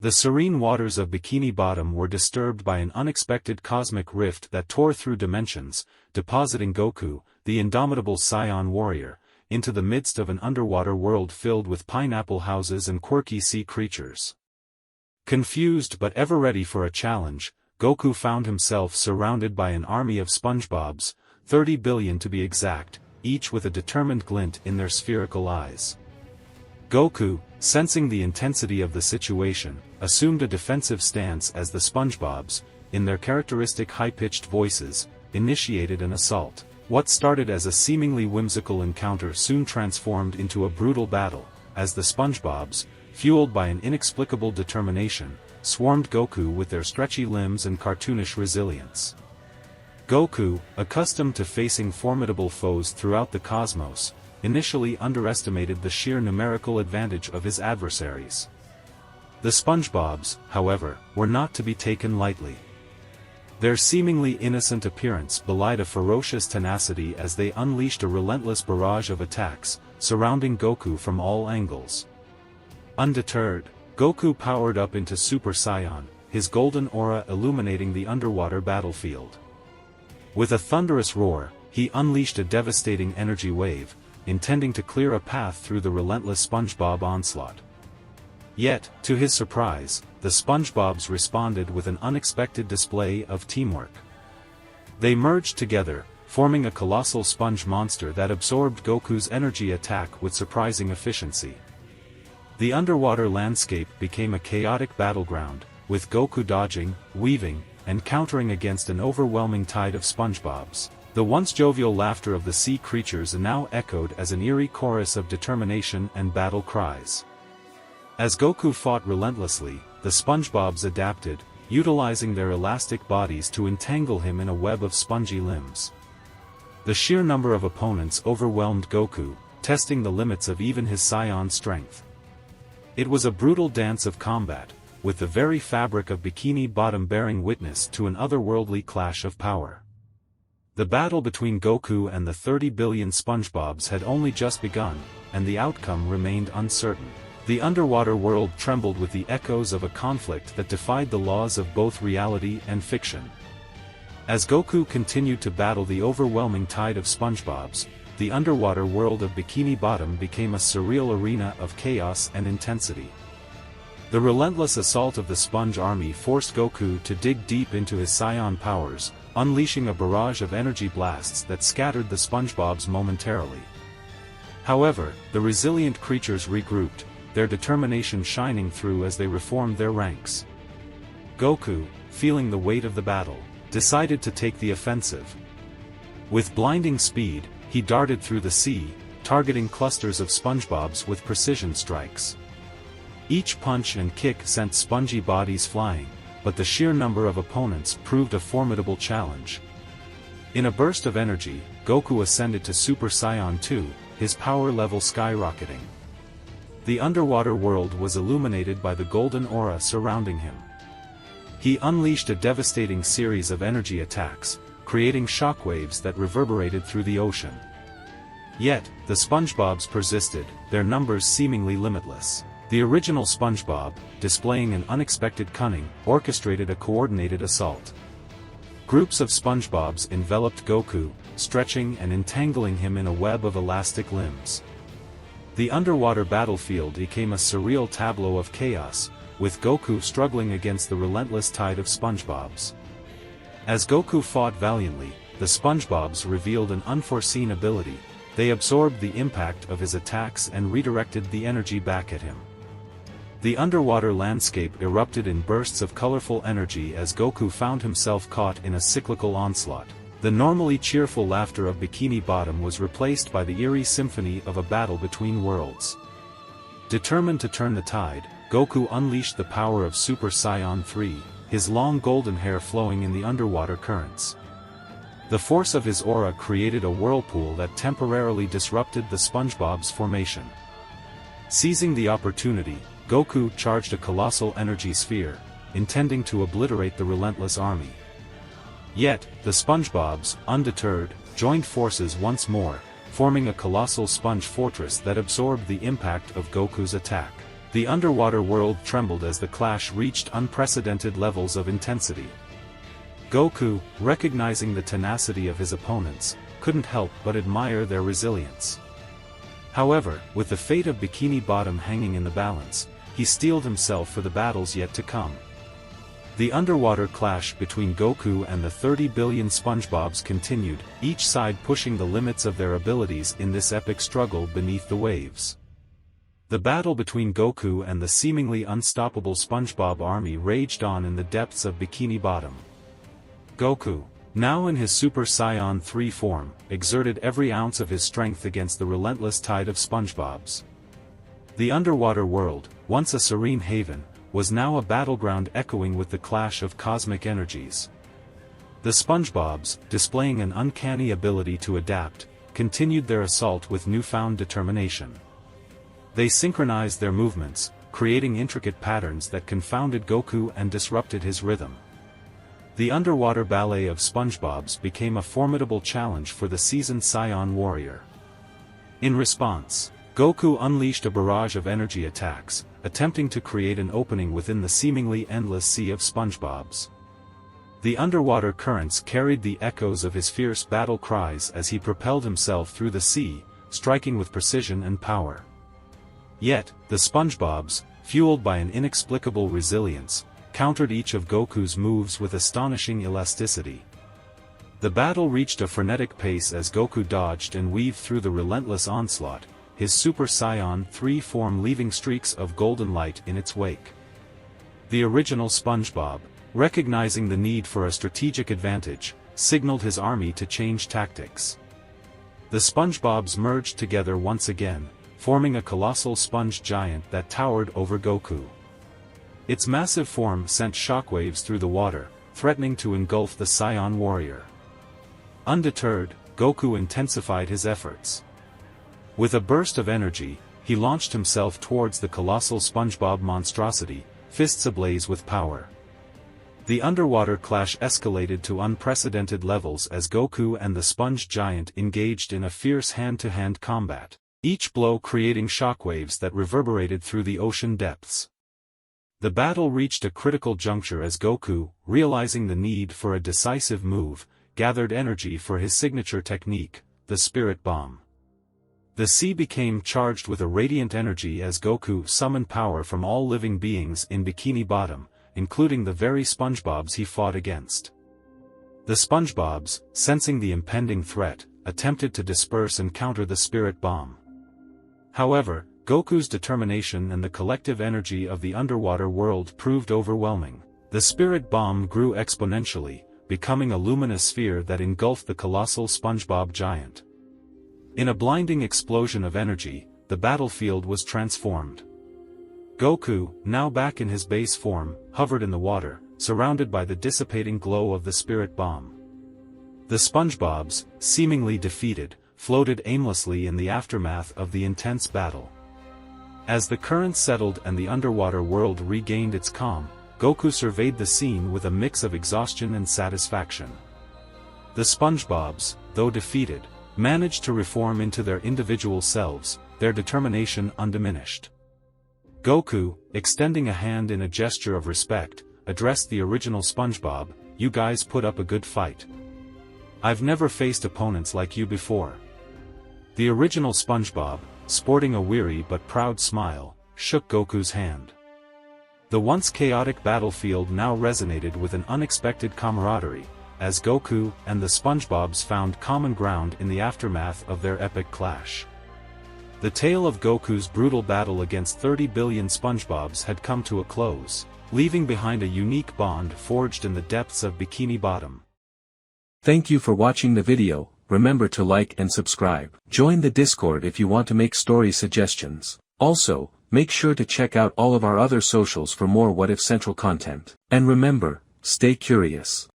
The serene waters of Bikini Bottom were disturbed by an unexpected cosmic rift that tore through dimensions, depositing Goku, the indomitable Saiyan warrior, into the midst of an underwater world filled with pineapple houses and quirky sea creatures. Confused but ever ready for a challenge, Goku found himself surrounded by an army of SpongeBobs, 30 billion to be exact, each with a determined glint in their spherical eyes. Goku, sensing the intensity of the situation, assumed a defensive stance as the SpongeBobs, in their characteristic high-pitched voices, initiated an assault. What started as a seemingly whimsical encounter soon transformed into a brutal battle, as the SpongeBobs, fueled by an inexplicable determination, swarmed Goku with their stretchy limbs and cartoonish resilience. Goku, accustomed to facing formidable foes throughout the cosmos, initially underestimated the sheer numerical advantage of his adversaries. The SpongeBobs, however, were not to be taken lightly. Their seemingly innocent appearance belied a ferocious tenacity as they unleashed a relentless barrage of attacks, surrounding Goku from all angles. Undeterred, Goku powered up into Super Saiyan, his golden aura illuminating the underwater battlefield. With a thunderous roar, he unleashed a devastating energy wave, intending to clear a path through the relentless SpongeBob onslaught. Yet, to his surprise, the SpongeBobs responded with an unexpected display of teamwork. They merged together, forming a colossal sponge monster that absorbed Goku's energy attack with surprising efficiency. The underwater landscape became a chaotic battleground, with Goku dodging, weaving, and countering against an overwhelming tide of SpongeBobs. The once jovial laughter of the sea creatures now echoed as an eerie chorus of determination and battle cries. As Goku fought relentlessly, the SpongeBobs adapted, utilizing their elastic bodies to entangle him in a web of spongy limbs. The sheer number of opponents overwhelmed Goku, testing the limits of even his Saiyan strength. It was a brutal dance of combat, with the very fabric of Bikini Bottom bearing witness to an otherworldly clash of power. The battle between Goku and the 30 billion SpongeBobs had only just begun, and the outcome remained uncertain. The underwater world trembled with the echoes of a conflict that defied the laws of both reality and fiction. As Goku continued to battle the overwhelming tide of SpongeBobs, the underwater world of Bikini Bottom became a surreal arena of chaos and intensity. The relentless assault of the Sponge Army forced Goku to dig deep into his Saiyan powers, unleashing a barrage of energy blasts that scattered the SpongeBobs momentarily. However, the resilient creatures regrouped, their determination shining through as they reformed their ranks. Goku, feeling the weight of the battle, decided to take the offensive. With blinding speed, he darted through the sea, targeting clusters of SpongeBobs with precision strikes. Each punch and kick sent spongy bodies flying, but the sheer number of opponents proved a formidable challenge. In a burst of energy, Goku ascended to Super Saiyan 2, his power level skyrocketing. The underwater world was illuminated by the golden aura surrounding him. He unleashed a devastating series of energy attacks, creating shockwaves that reverberated through the ocean. Yet, the SpongeBobs persisted, their numbers seemingly limitless. The original SpongeBob, displaying an unexpected cunning, orchestrated a coordinated assault. Groups of SpongeBobs enveloped Goku, stretching and entangling him in a web of elastic limbs. The underwater battlefield became a surreal tableau of chaos, with Goku struggling against the relentless tide of SpongeBobs. As Goku fought valiantly, the SpongeBobs revealed an unforeseen ability. They absorbed the impact of his attacks and redirected the energy back at him. The underwater landscape erupted in bursts of colorful energy as Goku found himself caught in a cyclical onslaught. The normally cheerful laughter of Bikini Bottom was replaced by the eerie symphony of a battle between worlds. Determined to turn the tide, Goku unleashed the power of Super Saiyan 3, his long golden hair flowing in the underwater currents. The force of his aura created a whirlpool that temporarily disrupted the SpongeBob's formation. Seizing the opportunity, Goku charged a colossal energy sphere, intending to obliterate the relentless army. Yet, the SpongeBobs, undeterred, joined forces once more, forming a colossal sponge fortress that absorbed the impact of Goku's attack. The underwater world trembled as the clash reached unprecedented levels of intensity. Goku, recognizing the tenacity of his opponents, couldn't help but admire their resilience. However, with the fate of Bikini Bottom hanging in the balance, he steeled himself for the battles yet to come. The underwater clash between Goku and the 30 billion SpongeBobs continued, each side pushing the limits of their abilities in this epic struggle beneath the waves. The battle between Goku and the seemingly unstoppable SpongeBob army raged on in the depths of Bikini Bottom. Goku, now in his Super Saiyan 3 form, exerted every ounce of his strength against the relentless tide of SpongeBobs. The underwater world, once a serene haven, was now a battleground echoing with the clash of cosmic energies. The SpongeBobs, displaying an uncanny ability to adapt, continued their assault with newfound determination. They synchronized their movements, creating intricate patterns that confounded Goku and disrupted his rhythm. The underwater ballet of SpongeBobs became a formidable challenge for the seasoned Saiyan warrior. In response, Goku unleashed a barrage of energy attacks, attempting to create an opening within the seemingly endless sea of SpongeBobs. The underwater currents carried the echoes of his fierce battle cries as he propelled himself through the sea, striking with precision and power. Yet, the SpongeBobs, fueled by an inexplicable resilience, countered each of Goku's moves with astonishing elasticity. The battle reached a frenetic pace as Goku dodged and weaved through the relentless onslaught, his Super Saiyan 3 form leaving streaks of golden light in its wake. The original SpongeBob, recognizing the need for a strategic advantage, signaled his army to change tactics. The SpongeBobs merged together once again, forming a colossal sponge giant that towered over Goku. Its massive form sent shockwaves through the water, threatening to engulf the Saiyan warrior. Undeterred, Goku intensified his efforts. With a burst of energy, he launched himself towards the colossal SpongeBob monstrosity, fists ablaze with power. The underwater clash escalated to unprecedented levels as Goku and the sponge giant engaged in a fierce hand-to-hand combat, each blow creating shockwaves that reverberated through the ocean depths. The battle reached a critical juncture as Goku, realizing the need for a decisive move, gathered energy for his signature technique, the Spirit Bomb. The sea became charged with a radiant energy as Goku summoned power from all living beings in Bikini Bottom, including the very SpongeBobs he fought against. The SpongeBobs, sensing the impending threat, attempted to disperse and counter the Spirit Bomb. However, Goku's determination and the collective energy of the underwater world proved overwhelming. The Spirit Bomb grew exponentially, becoming a luminous sphere that engulfed the colossal SpongeBob giant. In a blinding explosion of energy, the battlefield was transformed. Goku, now back in his base form, hovered in the water, surrounded by the dissipating glow of the Spirit Bomb. The SpongeBobs, seemingly defeated, floated aimlessly in the aftermath of the intense battle. As the currents settled and the underwater world regained its calm, Goku surveyed the scene with a mix of exhaustion and satisfaction. The SpongeBobs, though defeated, managed to reform into their individual selves, their determination undiminished. Goku, extending a hand in a gesture of respect, addressed the original SpongeBob, "You guys put up a good fight. I've never faced opponents like you before." The original SpongeBob, sporting a weary but proud smile, shook Goku's hand. The once chaotic battlefield now resonated with an unexpected camaraderie, as Goku and the SpongeBobs found common ground in the aftermath of their epic clash. The tale of Goku's brutal battle against 30 billion SpongeBobs had come to a close, leaving behind a unique bond forged in the depths of Bikini Bottom. Thank you for watching the video. Remember to like and subscribe. Join the Discord if you want to make story suggestions. Also, make sure to check out all of our other socials for more What If Central content. And remember, stay curious.